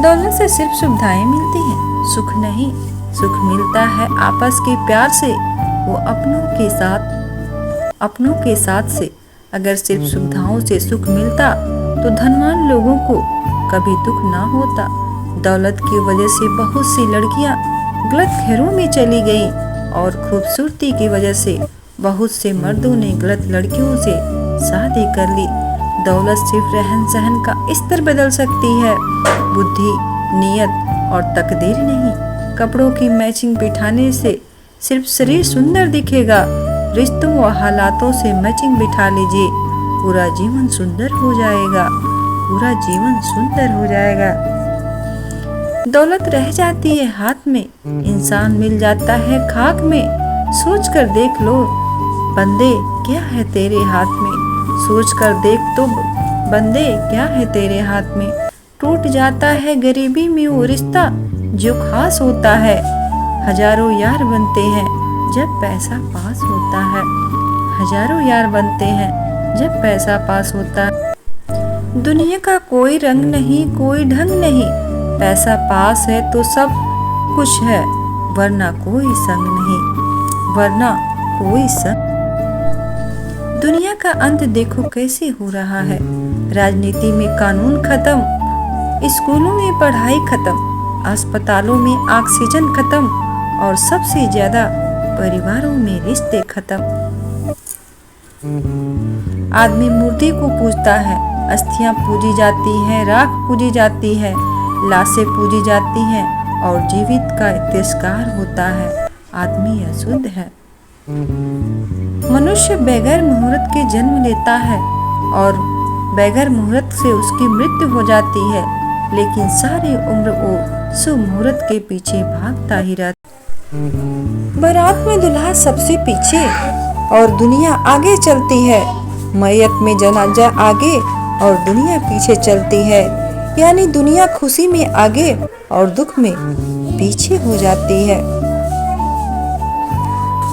दौलत से सिर्फ सुविधाएं मिलती हैं, सुख नहीं। सुख मिलता है आपस के प्यार से, वो अपनों के साथ से। अगर सिर्फ सुविधाओं से सुख मिलता तो धनवान लोगों को कभी दुख ना होता। दौलत की वजह से बहुत सी लड़कियां गलत घरों में चली गईं और खूबसूरती की वजह से बहुत से मर्दों ने गलत लड़कियों से शादी कर ली। दौलत सिर्फ रहन सहन का स्तर बदल सकती है, बुद्धि, नीयत और तकदीर नहीं। कपड़ों की मैचिंग बिठाने से सिर्फ शरीर सुंदर दिखेगा, रिश्तों व हालातों से मैचिंग बिठा लीजिए, पूरा जीवन सुंदर हो जाएगा, पूरा जीवन सुंदर हो जाएगा। दौलत रह जाती है हाथ में, इंसान मिल जाता है खाक में। सोच कर देख लो बंदे क्या है तेरे हाथ में, सोच कर देख तो बंदे क्या है तेरे हाथ में। टूट जाता है गरीबी में वो रिश्ता जो खास होता है, हजारों यार बनते हैं जब पैसा पास होता है, हजारों यार बनते हैं जब पैसा पास होता है। दुनिया का कोई रंग नहीं, कोई ढंग नहीं, पैसा पास है तो सब कुछ है, वरना कोई संग नहीं, वरना कोई संग। दुनिया का अंत देखो कैसे हो रहा है, राजनीति में कानून खत्म, स्कूलों में पढ़ाई खत्म, अस्पतालों में ऑक्सीजन खत्म और सबसे ज्यादा परिवारों में रिश्ते खत्म। आदमी मुर्दे को पूजता है, अस्थियां पूजी जाती हैं, राख पूजी जाती है, लाशें पूजी जाती हैं और जीवित का तिरस्कार होता है। आदमी अशुद्ध है। मनुष्य बगैर मुहूर्त के जन्म लेता है और बगैर मुहूर्त से उसकी मृत्यु हो जाती है, लेकिन सारी उम्र वो शुभ मुहूर्त के पीछे भागता ही रहता। बारात में दुल्हा सबसे पीछे और दुनिया आगे चलती है, मैयत में जनाजा आगे और दुनिया पीछे चलती है, यानी दुनिया खुशी में आगे और दुख में पीछे हो जाती है।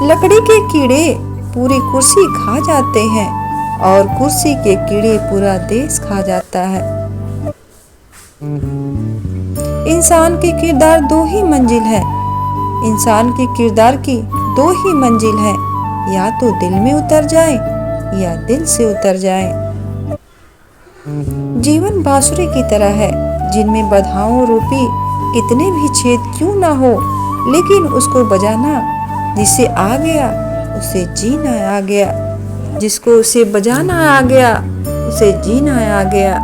लकड़ी के कीड़े पूरी कुर्सी खा जाते हैं और कुर्सी के कीड़े पूरा देश खा जाता है। इंसान के किरदार दो ही मंजिल है, इंसान के किरदार की दो ही मंजिल है, या तो दिल में उतर जाए या दिल से उतर जाए। जीवन बांसुरी की तरह है, जिनमें बधाओं रूपी कितने भी छेद क्यों ना हो, लेकिन उसको बजाना जिसे आ गया उसे जीना आ गया, जिसको उसे बजाना आ गया उसे जीना आ गया।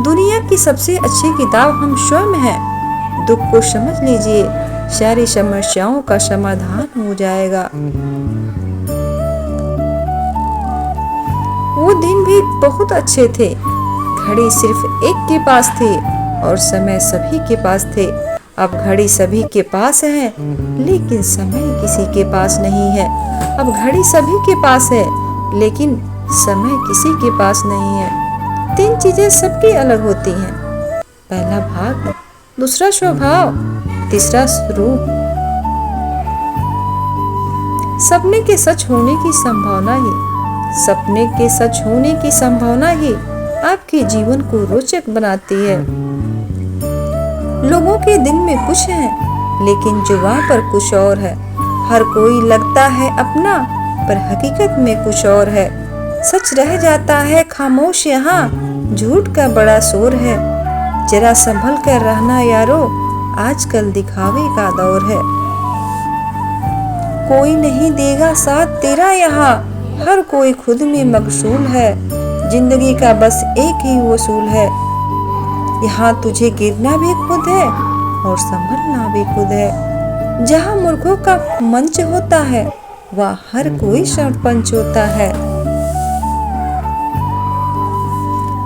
दुनिया की सबसे अच्छी किताब हम स्वयं हैं। दुख को समझ लीजिए, सारी समस्याओं का समाधान हो जाएगा। वो दिन भी बहुत अच्छे थे, घड़ी सिर्फ एक के पास थे और समय सभी के पास थे। अब घड़ी सभी के पास है, लेकिन समय किसी के पास नहीं है। अब घड़ी सभी के पास है, लेकिन समय किसी के पास नहीं है। तीन चीजें सबकी अलग होती हैं, पहला भाग, दूसरा स्वभाव, तीसरा रूप। सपने के सच होने की संभावना ही, सपने के सच होने की संभावना ही आपके जीवन को रोचक बनाती है। लोगों के दिल में कुछ है, लेकिन जुबान पर कुछ और है। हर कोई लगता है अपना, पर हकीकत में कुछ और है। सच रह जाता है खामोश यहाँ, झूठ का बड़ा शोर है। जरा संभल कर रहना यारो, आजकल दिखावे का दौर है। कोई नहीं देगा साथ तेरा यहाँ, हर कोई खुद में मगशूल है। जिंदगी का बस एक ही वसूल है, यहाँ तुझे गिरना भी खुद है और संभलना भी खुद है। जहाँ मूर्खों का मंच होता है, वह हर कोई सरपंच होता है।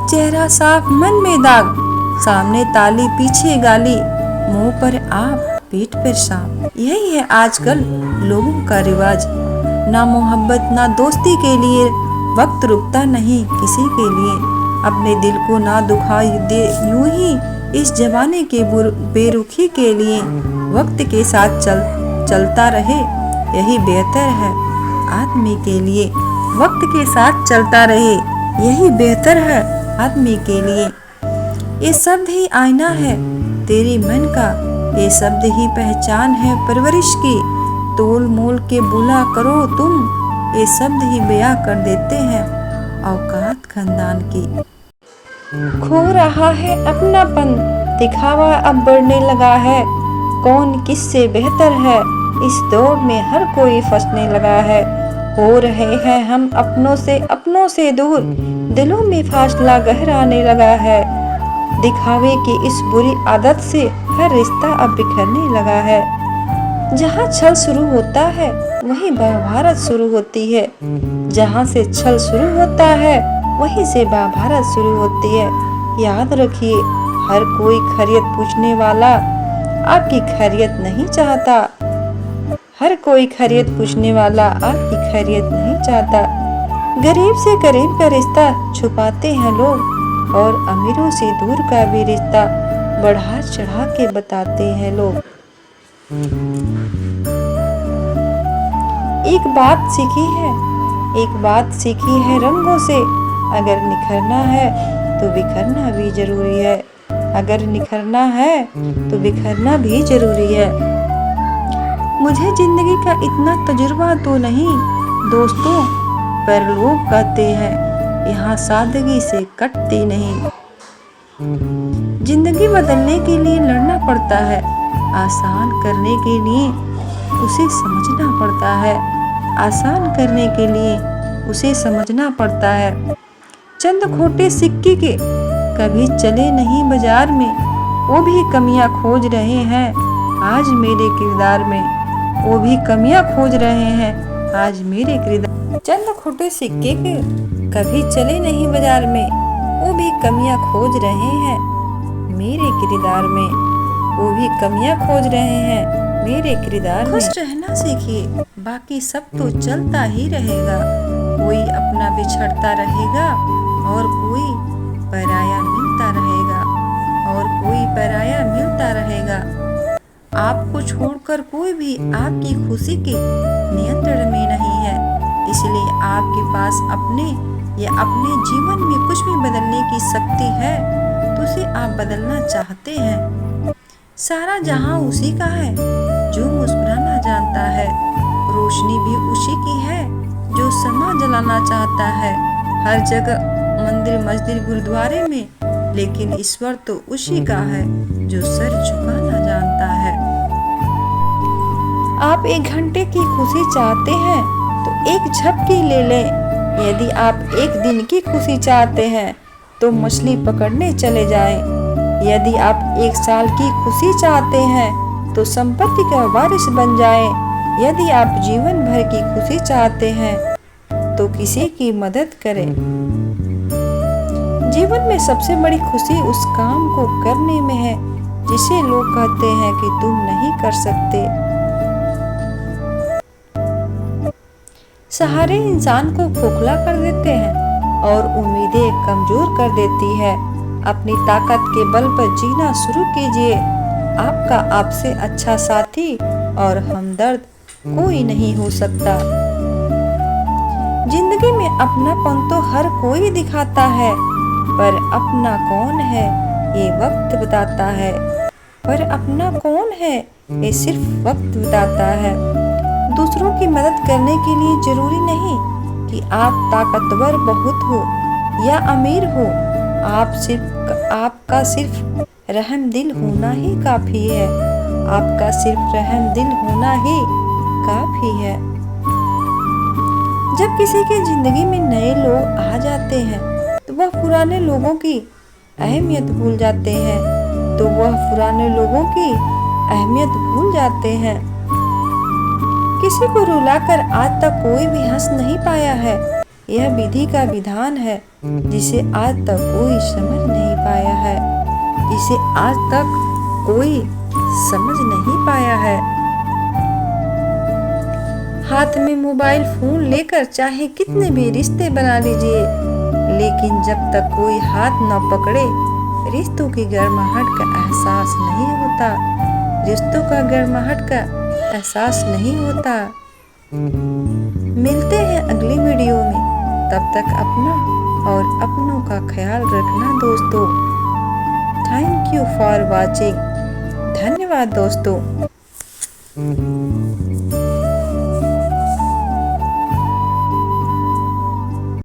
चेहरा साफ मन में दाग, सामने ताली पीछे गाली, मुंह पर आप पीठ पर सांप। यही है आजकल लोगों का रिवाज। ना मोहब्बत ना दोस्ती के लिए वक्त रुकता नहीं किसी के लिए। अपने दिल को ना दुखा दे यूं ही इस जमाने के बेरुखी के लिए। वक्त के साथ चलता रहे, यही बेहतर है आदमी के लिए। वक्त के साथ चलता रहे, यही बेहतर है आदमी के लिए। ये शब्द ही आईना है तेरे मन का, ये शब्द ही पहचान है परवरिश की। तोल मोल के बुला करो तुम, ये शब्द ही बयां कर देते हैं औकात खानदान की। खो रहा है अपनापन, दिखावा अब बढ़ने लगा है। कौन किससे बेहतर है, इस दौर में हर कोई फंसने लगा है। हो रहे हैं हम अपनों से दूर, दिलों में फासला गहराने लगा है। दिखावे की इस बुरी आदत से हर रिश्ता अब बिखरने लगा है। जहाँ छल शुरू होता है वहीं महाभारत शुरू होती है। जहाँ से छल शुरू होता है वहीं से महाभारत शुरू होती है। याद रखिए, हर कोई खैरियत पूछने वाला आपकी खैरियत नहीं चाहता। हर कोई खैरियत पूछने वाला आपकी खैरियत नहीं चाहता। गरीब से गरीब का रिश्ता छुपाते हैं लोग, और अमीरों से दूर का भी रिश्ता बढ़ा चढ़ा के बताते हैं लोग। एक बात सीखी है रंगों से, अगर निखरना है तो बिखरना भी जरूरी है। अगर निखरना है तो बिखरना भी जरूरी है। मुझे जिंदगी का इतना तजुर्बा तो नहीं दोस्तों, पर लोग कहते हैं यहाँ सादगी से कटती नहीं। जिंदगी बदलने के लिए लड़ना पड़ता है, आसान करने के लिए उसे समझना पड़ता है। आसान करने के लिए उसे समझना पड़ता है। चंद खोटे सिक्के के कभी चले नहीं बाजार में, वो भी कमियां खोज रहे हैं आज मेरे किरदार में। वो भी कमियां खोज रहे हैं आज मेरे किरदार। चंद खोटे सिक्के के कभी चले नहीं बाजार में, वो भी कमियां खोज रहे हैं मेरे किरदार में। वो भी कमियां खोज रहे हैं मेरे किरदार में। खुश रहना सीखिए, बाकी सब तो चलता ही रहेगा। कोई अपना बिछड़ता रहेगा और कोई पराया मिलता रहेगा, और कोई पराया मिलता रहेगा। आपको छोड़कर कोई भी आपकी खुशी के नियंत्रण में नहीं है। इसलिए आपके पास अपने या अपने जीवन में कुछ भी बदलने की शक्ति है तो उसे आप बदलना चाहते हैं। सारा जहां उसी का है जो मुस्कुराना जानता है। रोशनी भी उसी की है जो समा जलाना चाहता है। हर जगह मंदिर मस्जिद गुरुद्वारे में, लेकिन ईश्वर तो उसी का है जो सर झुकाना जानता है। आप 1 घंटे की खुशी चाहते हैं तो एक झपकी ले लें। यदि आप 1 दिन की खुशी चाहते हैं तो मछली पकड़ने चले जाएं। यदि आप 1 साल की खुशी चाहते हैं तो संपत्ति का वारिस बन जाएं। यदि आप जीवन भर की खुशी चाहते हैं तो किसी की मदद करें। जीवन में सबसे बड़ी खुशी उस काम को करने में है जिसे लोग कहते हैं कि तुम नहीं कर सकते। सहारे इंसान को खोखला कर देते हैं और उम्मीदें कमजोर कर देती है। अपनी ताकत के बल पर जीना शुरू कीजिए। आपका आपसे अच्छा साथी और हमदर्द कोई नहीं हो सकता। जिंदगी में अपनापन तो हर कोई दिखाता है, पर अपना कौन है ये वक्त बताता है। पर अपना कौन है ये सिर्फ वक्त बताता है। दूसरों की मदद करने के लिए जरूरी नहीं कि आप ताकतवर बहुत हो या अमीर हो। आपका सिर्फ रहम दिल होना ही काफी है। आपका सिर्फ रहम दिल होना ही काफी है। जब किसी की जिंदगी में नए लोग आ जाते हैं तो वह पुराने लोगों की अहमियत भूल जाते हैं। किसी को रुलाकर आज तक कोई भी हंस नहीं पाया है। यह विधि का विधान है जिसे आज तक कोई समझ नहीं पाया है। जिसे आज तक कोई समझ नहीं पाया है। हाथ में मोबाइल फोन लेकर चाहे कितने भी रिश्ते बना लीजिए, लेकिन जब तक कोई हाथ न पकड़े रिश्तों की गर्माहट का एहसास नहीं होता। रिश्तों का गर्माहट का एहसास नहीं होता। मिलते हैं अगली वीडियो में, तब तक अपना और अपनों का ख्याल रखना दोस्तों। Thank you for watching. धन्यवाद दोस्तों।